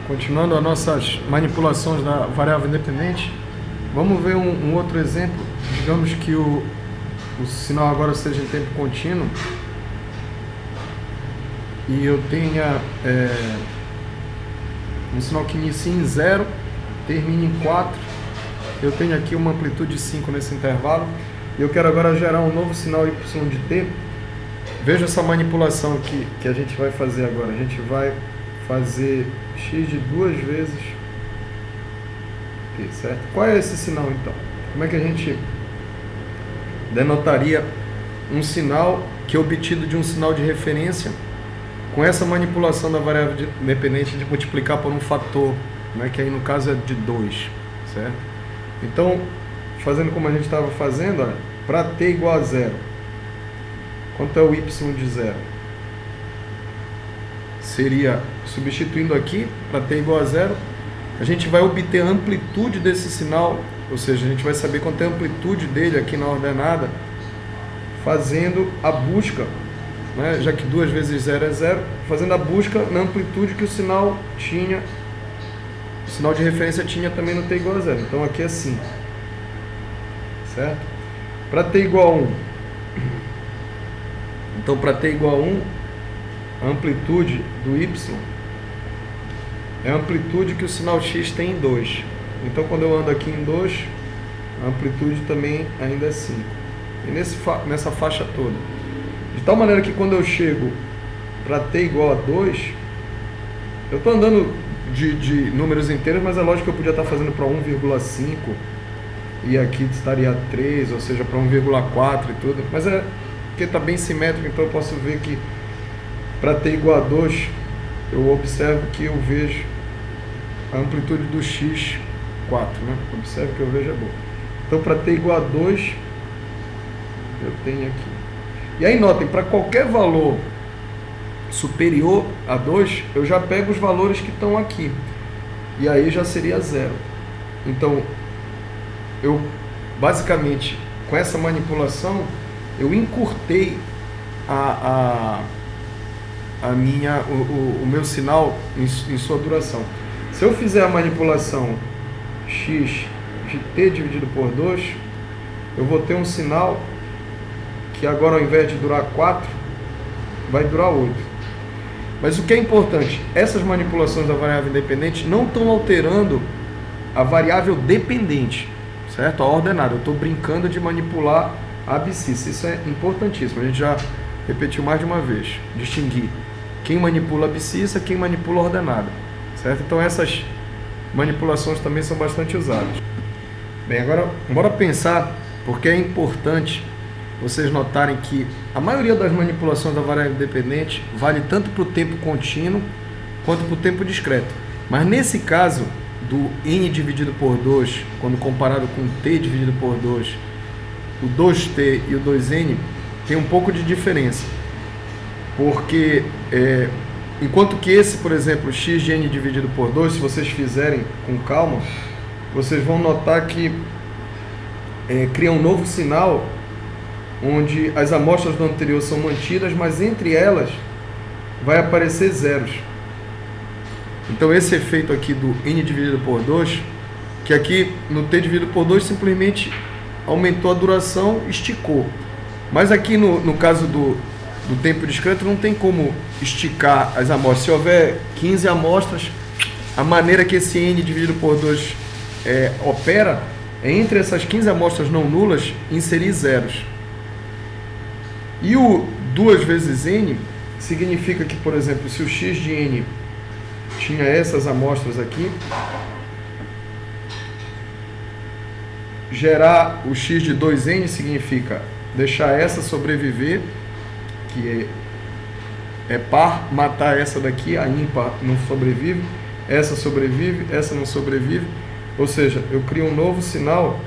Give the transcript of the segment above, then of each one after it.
Continuando as nossas manipulações da variável independente, vamos ver um outro exemplo. Digamos que o sinal agora seja em tempo contínuo e eu tenha um sinal que inicie em 0, termine em 4. Eu tenho aqui uma amplitude 5 nesse intervalo e eu quero agora gerar um novo sinal y de t. Veja essa manipulação que a gente vai fazer agora. A gente vai fazer x de 2 vezes t, certo? Qual é esse sinal então? Como é que a gente denotaria um sinal que é obtido de um sinal de referência com essa manipulação da variável independente de multiplicar por um fator, né, que aí no caso é de 2, certo? Então, fazendo como a gente estava fazendo, para t igual a 0, quanto é o y de 0? Seria, substituindo aqui, para t igual a 0, a gente vai obter a amplitude desse sinal, ou seja, a gente vai saber quanto é a amplitude dele aqui na ordenada, fazendo a busca, né, já que 2 vezes 0 é 0, fazendo a busca na amplitude que o sinal tinha, o sinal de referência tinha também no t igual a 0. Então aqui é 5, certo? Para t igual a 1, então para t igual a 1, a amplitude do y é a amplitude que o sinal x tem em 2. Então quando eu ando aqui em 2, a amplitude também ainda é 5. E nessa faixa toda. De tal maneira que quando eu chego para t igual a 2, eu estou andando de números inteiros, mas é lógico que eu podia estar fazendo para 1,5 e aqui estaria 3, ou seja, para 1,4 e tudo. Mas é porque está bem simétrico, então eu posso ver que para t igual a 2, eu observo que eu vejo a amplitude do x 4, né? Observe que eu vejo é boa. Então, para t igual a 2, eu tenho aqui. E aí, notem, para qualquer valor superior a 2, eu já pego os valores que estão aqui. E aí já seria 0. Então, eu, basicamente, com essa manipulação, eu encurtei o meu sinal em sua duração. Se eu fizer a manipulação x de t dividido por 2, eu vou ter um sinal que agora, ao invés de durar 4, vai durar 8. Mas o que é importante, essas manipulações da variável independente não estão alterando a variável dependente, certo? A ordenada. Eu estou brincando de manipular a abscissa. Isso é importantíssimo. A gente já repetiu mais de uma vez. Distinguir quem manipula a abscissa, quem manipula a ordenada, certo? Então essas manipulações também são bastante usadas. Bem, agora bora pensar porque é importante vocês notarem que a maioria das manipulações da variável independente vale tanto para o tempo contínuo quanto para o tempo discreto. Mas nesse caso do n dividido por 2, quando comparado com t dividido por 2, o 2t e o 2n tem um pouco de diferença. Porque enquanto que esse, por exemplo, x de n dividido por 2, se vocês fizerem com calma, vocês vão notar que cria um novo sinal onde as amostras do anterior são mantidas, mas entre elas vai aparecer zeros. Então esse efeito aqui do n dividido por 2, que aqui no t dividido por 2 simplesmente aumentou a duração, esticou. Mas aqui no caso do tempo discreto não tem como esticar as amostras. Se houver 15 amostras, a maneira que esse n dividido por 2 opera é entre essas 15 amostras não nulas inserir zeros. E o 2 vezes n significa que, por exemplo, se o x de n tinha essas amostras aqui, gerar o x de 2n significa deixar essa sobreviver, que é par, matar essa daqui, a ímpar não sobrevive, essa sobrevive, essa não sobrevive, ou seja, eu crio um novo sinal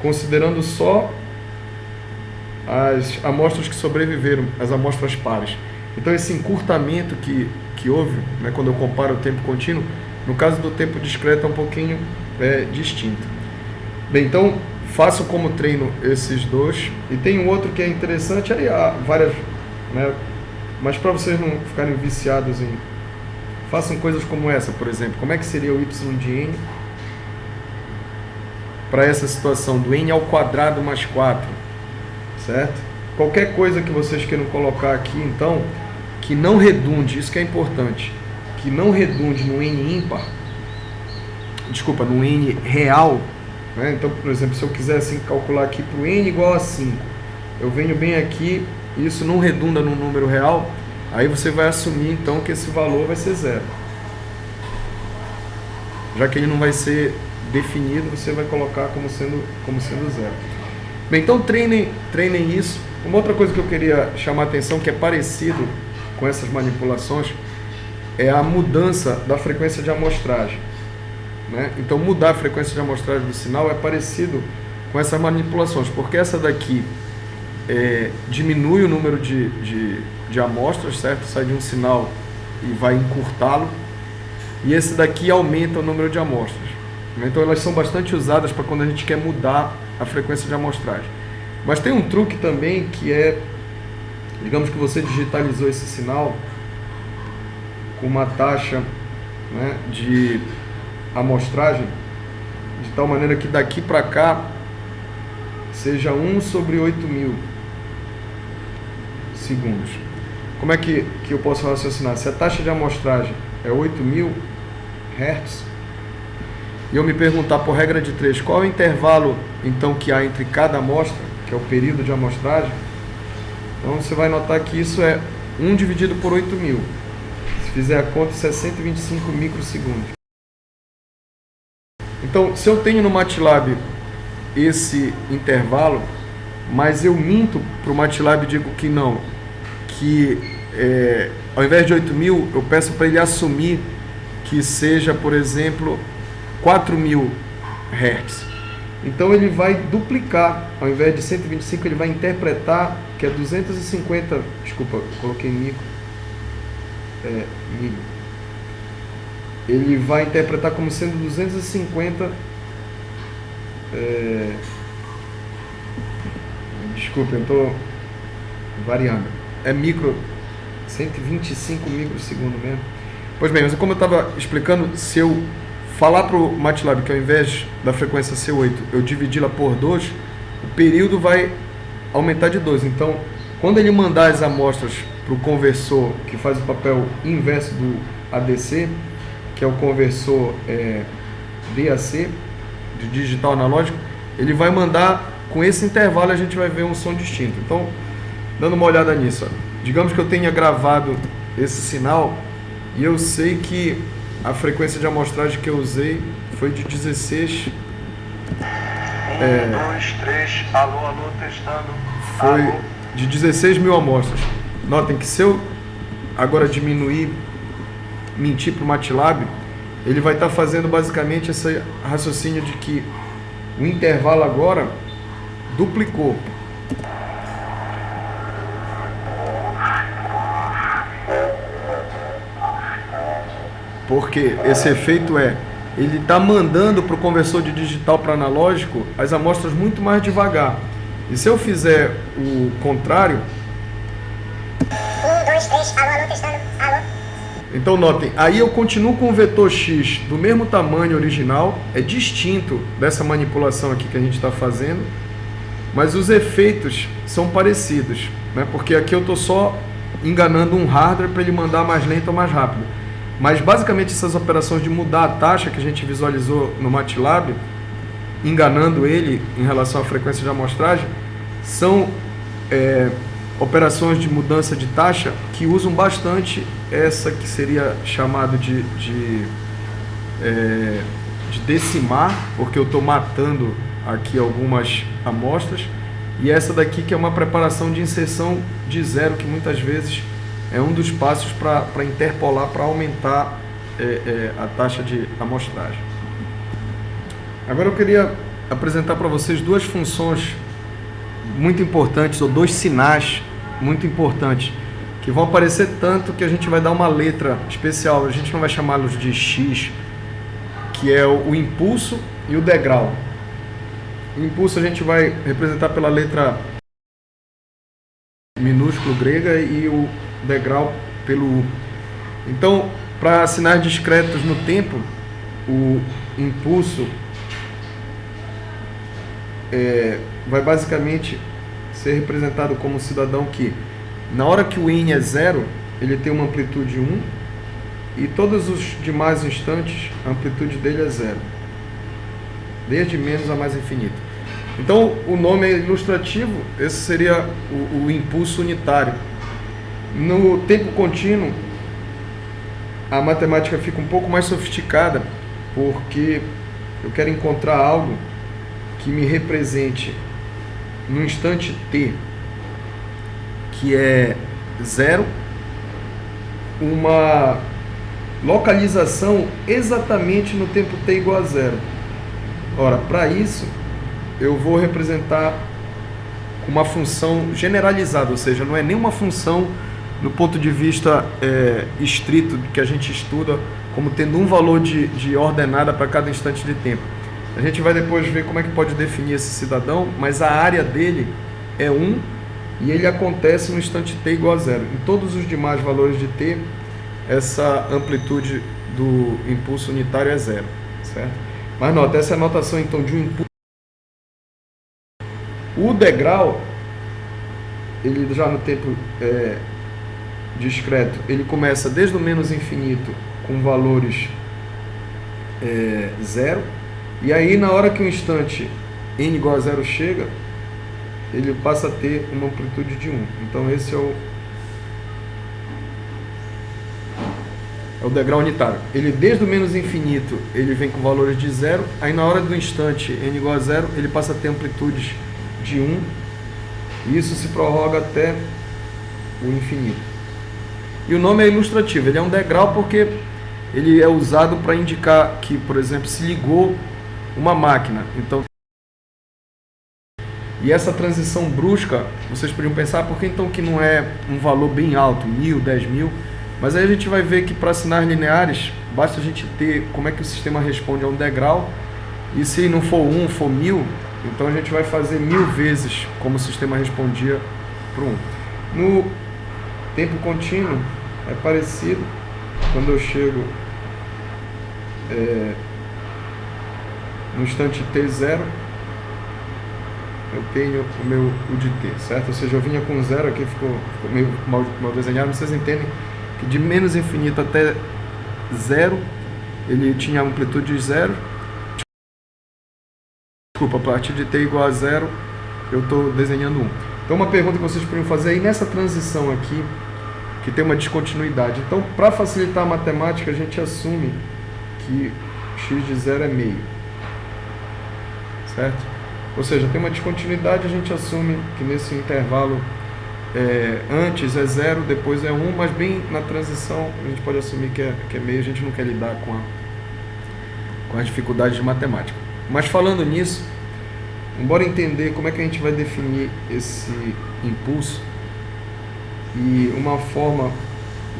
considerando só as amostras que sobreviveram, as amostras pares. Então esse encurtamento que houve, né, quando eu comparo o tempo contínuo, no caso do tempo discreto é um pouquinho distinto. Bem, então faço como treino esses dois, e tem um outro que é interessante, aí há várias, né, mas para vocês não ficarem viciados em Façam coisas como essa, por exemplo. Como é que seria o y de n para essa situação do n ao quadrado mais 4, certo? Qualquer coisa que vocês queiram colocar aqui, então, que não redunde, isso que é importante, que não redunde no n ímpar, desculpa, no n real, né? Então, por exemplo, se eu quiser assim, calcular aqui para o n igual a 5, eu venho bem aqui, isso não redunda no número real, aí você vai assumir então que esse valor vai ser zero. Já que ele não vai ser definido, você vai colocar como sendo zero. Bem, então treinem isso. Uma outra coisa que eu queria chamar a atenção, que é parecido com essas manipulações, é a mudança da frequência de amostragem, né? Então mudar a frequência de amostragem do sinal é parecido com essas manipulações, porque essa daqui diminui o número de amostras, certo? Sai de um sinal e vai encurtá-lo, e esse daqui aumenta o número de amostras. Então elas são bastante usadas para quando a gente quer mudar a frequência de amostragem. Mas tem um truque também que é, digamos que você digitalizou esse sinal com uma taxa, né, de amostragem, de tal maneira que daqui para cá seja 1 sobre 8.000 segundos. Como é que eu posso raciocinar? Se a taxa de amostragem é 8.000 Hz, e eu me perguntar por regra de 3, qual é o intervalo então que há entre cada amostra, que é o período de amostragem, então você vai notar que isso é 1 dividido por 8.000. Se fizer a conta, isso é 125 microsegundos. Então, se eu tenho no MATLAB esse intervalo, mas eu minto para o MATLAB e digo que não, que ao invés de 8.000, eu peço para ele assumir que seja, por exemplo, 4.000 Hz. Então ele vai duplicar, ao invés de 125, ele vai interpretar que é 250, desculpa, coloquei milho. Ele vai interpretar como sendo 250, desculpa, eu estou variando, é micro, 125 microsegundos mesmo. Pois bem, mas como eu estava explicando, se eu falar para o MATLAB que ao invés da frequência ser 8, eu dividi-la por 2, o período vai aumentar de 2. Então, quando ele mandar as amostras para o conversor que faz o papel inverso do ADC, que é o conversor DAC, de digital analógico, ele vai mandar com esse intervalo, a gente vai ver um som distinto. Então, dando uma olhada nisso, ó, digamos que eu tenha gravado esse sinal e eu sei que a frequência de amostragem que eu usei foi de 16... 1, 2, 3, alô, testando. Foi de 16.000 amostras. Notem que se eu agora diminuir, mentir para o MATLAB, ele vai estar fazendo basicamente esse raciocínio de que o intervalo agora duplicou. Porque esse efeito ele está mandando para o conversor de digital para analógico as amostras muito mais devagar. E se eu fizer o contrário... 1, 2, 3, alô, testando, alô. Então notem, aí eu continuo com o vetor X do mesmo tamanho original, é distinto dessa manipulação aqui que a gente está fazendo, mas os efeitos são parecidos, né? Porque aqui eu estou só enganando um hardware para ele mandar mais lento ou mais rápido. Mas basicamente essas operações de mudar a taxa que a gente visualizou no MATLAB, enganando ele em relação à frequência de amostragem, são operações de mudança de taxa que usam bastante essa que seria chamado de decimar, porque eu estou matando aqui algumas amostras, e essa daqui que é uma preparação de inserção de zero, que muitas vezes é um dos passos para interpolar, para aumentar a taxa de amostragem. Agora eu queria apresentar para vocês duas funções muito importantes, ou dois sinais muito importantes, que vão aparecer tanto que a gente vai dar uma letra especial. A gente não vai chamá-los de X, que é o impulso e o degrau. O impulso a gente vai representar pela letra minúsculo grega e o degrau pelo U. Então, Para sinais discretos no tempo, o impulso vai basicamente ser representado como um cidadão que, na hora que o N é 0, ele tem uma amplitude 1, e todos os demais instantes, a amplitude dele é 0, desde menos a mais infinito. Então, o nome é ilustrativo, esse seria o impulso unitário. No tempo contínuo, a matemática fica um pouco mais sofisticada, porque eu quero encontrar algo que me represente no instante t, que é 0, uma localização exatamente no tempo t igual a 0. Ora, para isso, eu vou representar uma função generalizada, ou seja, não é nenhuma função do ponto de vista estrito que a gente estuda como tendo um valor de ordenada para cada instante de tempo. A gente vai depois ver como é que pode definir esse cidadão, mas a área dele é 1 e ele acontece no instante t igual a 0. Em todos os demais valores de t, essa amplitude do impulso unitário é 0, certo? Mas nota, essa é a notação então de um impulso. O degrau, ele já no tempo discreto, ele começa desde o menos infinito com valores 0, e aí na hora que o instante n igual a 0 chega, ele passa a ter uma amplitude de 1. Então esse é o degrau unitário. Ele desde o menos infinito, ele vem com valores de 0, aí na hora do instante n igual a 0, ele passa a ter amplitudes de 1, e isso se prorroga até o infinito. E o nome é ilustrativo, ele é um degrau porque ele é usado para indicar que, por exemplo, se ligou uma máquina. Então, e essa transição brusca, vocês poderiam pensar, por que então que não é um valor bem alto, 1000, 10.000? Mas aí a gente vai ver que para sinais lineares, basta a gente ter como é que o sistema responde a um degrau, e se não for 1, for 1000, então a gente vai fazer 1000 vezes como o sistema respondia para 1. No tempo contínuo é parecido. Quando eu chego no instante t0, eu tenho o de t, certo? Ou seja, eu vinha com 0, aqui ficou meio mal desenhado, mas vocês entendem que de menos infinito até 0, ele tinha amplitude de 0. Desculpa, a partir de t igual a 0, eu estou desenhando 1. Então, uma pergunta que vocês poderiam fazer aí nessa transição aqui, que tem uma descontinuidade. Então, para facilitar a matemática, a gente assume que x de 0 é meio, certo? Ou seja, tem uma descontinuidade, a gente assume que nesse intervalo antes é 0, depois é 1, mas bem na transição a gente pode assumir que é meio, a gente não quer lidar com as dificuldades de matemática. Mas falando nisso, embora entender como é que a gente vai definir esse impulso, e uma forma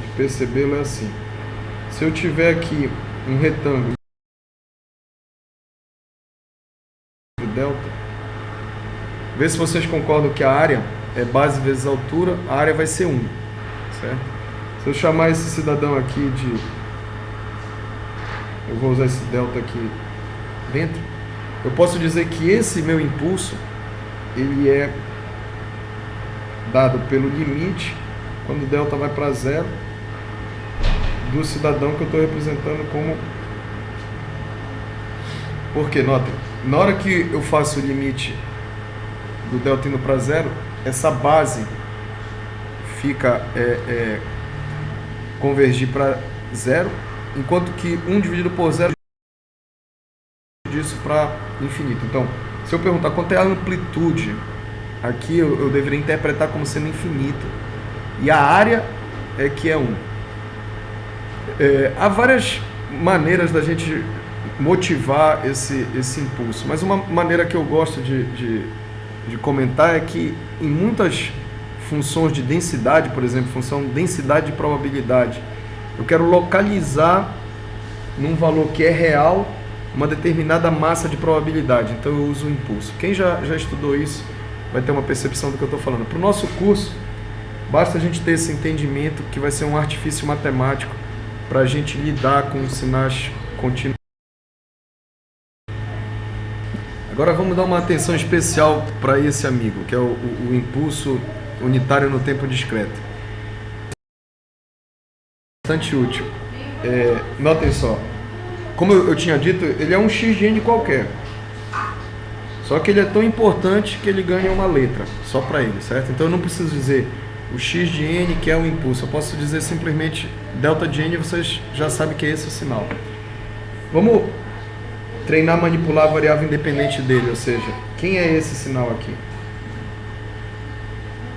de percebê-lo é assim: se eu tiver aqui um retângulo delta, vê se vocês concordam que a área é base vezes altura, a área vai ser 1, certo? Se eu chamar esse cidadão aqui eu vou usar esse delta aqui dentro, eu posso dizer que esse meu impulso, ele é dado pelo limite, quando delta vai para 0, do cidadão que eu estou representando como... Porque, nota, na hora que eu faço o limite do delta indo para 0, essa base fica convergir para 0, enquanto que 1 dividido por 0 disso para infinito. Então, se eu perguntar quanto é a amplitude, aqui eu deveria interpretar como sendo infinito, e a área é que é 1. Há várias maneiras da gente motivar esse impulso, mas uma maneira que eu gosto de comentar é que em muitas funções de densidade, por exemplo, função densidade de probabilidade, eu quero localizar num valor que é real uma determinada massa de probabilidade, então eu uso o impulso. Quem já estudou isso vai ter uma percepção do que eu estou falando. Para o nosso curso, basta a gente ter esse entendimento que vai ser um artifício matemático para a gente lidar com sinais contínuos. Agora vamos dar uma atenção especial para esse amigo, que é o impulso unitário no tempo discreto. Bastante útil. Notem só, como eu tinha dito, ele é um x de n qualquer. Só que ele é tão importante que ele ganha uma letra, só para ele, certo? Então eu não preciso dizer o x de n, que é o impulso. Eu posso dizer simplesmente delta de n, vocês já sabem que é esse o sinal. Vamos treinar, manipular a variável independente dele, ou seja, quem é esse sinal aqui?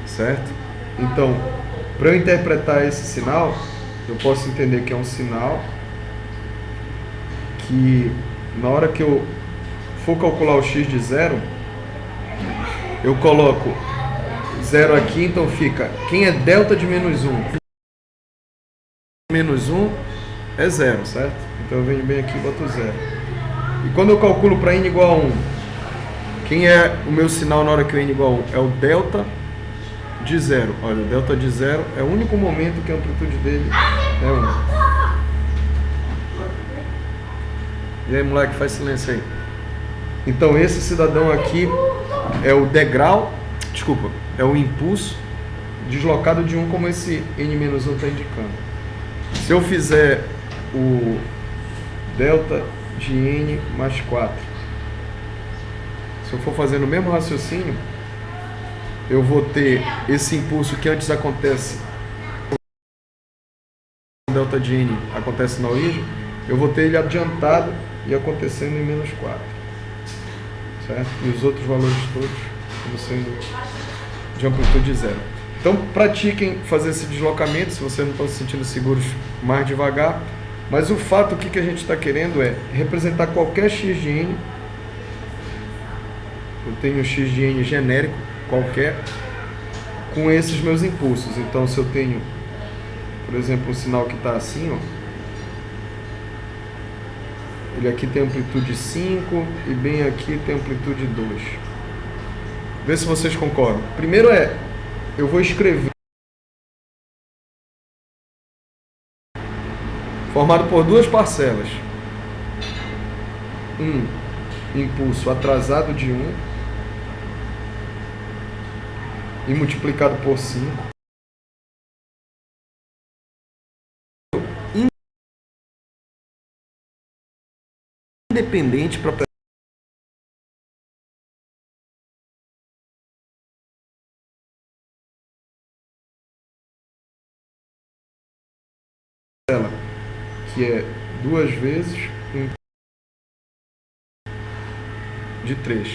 Certo? Então, para eu interpretar esse sinal, eu posso entender que é um sinal que, na hora que eu for calcular o x de 0, eu coloco 0 aqui, então fica, quem é delta de menos 1? Menos 1 é 0, certo? Então eu venho bem aqui e boto 0. E quando eu calculo para n igual a 1, quem é o meu sinal na hora que o n igual a 1? É o delta de 0. Olha, o delta de 0 é o único momento que a amplitude dele é 1. E aí, moleque, faz silêncio aí. Então esse cidadão aqui é o degrau, desculpa, é o impulso deslocado de 1, como esse n-1 está indicando. Se eu fizer o delta de n mais 4, se eu for fazendo o mesmo raciocínio, eu vou ter esse impulso que antes acontece, delta de n acontece na origem, eu vou ter ele adiantado e acontecendo em menos 4, certo? E os outros valores todos como sendo de amplitude 0. Então pratiquem fazer esse deslocamento, se vocês não estão se sentindo seguros, mais devagar. Mas o fato, o que a gente está querendo é representar qualquer x de n. Eu tenho um x de n genérico, qualquer, com esses meus impulsos. Então, se eu tenho, por exemplo, um sinal que está assim, ó, ele aqui tem amplitude 5 e bem aqui tem amplitude 2. Vê se vocês concordam. Primeiro eu vou escrever formado por duas parcelas. Um impulso atrasado de 1 e multiplicado por 5. Independente para ela, que é 2 vezes de 3.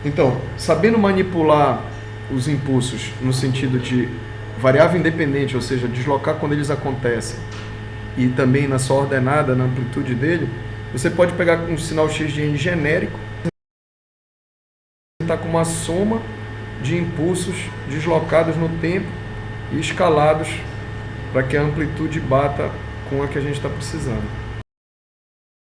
Então, sabendo manipular os impulsos no sentido de variável independente, ou seja, deslocar quando eles acontecem, e também na sua ordenada, na amplitude dele, você pode pegar um sinal x de n genérico, está com uma soma de impulsos deslocados no tempo e escalados para que a amplitude bata com a que a gente está precisando.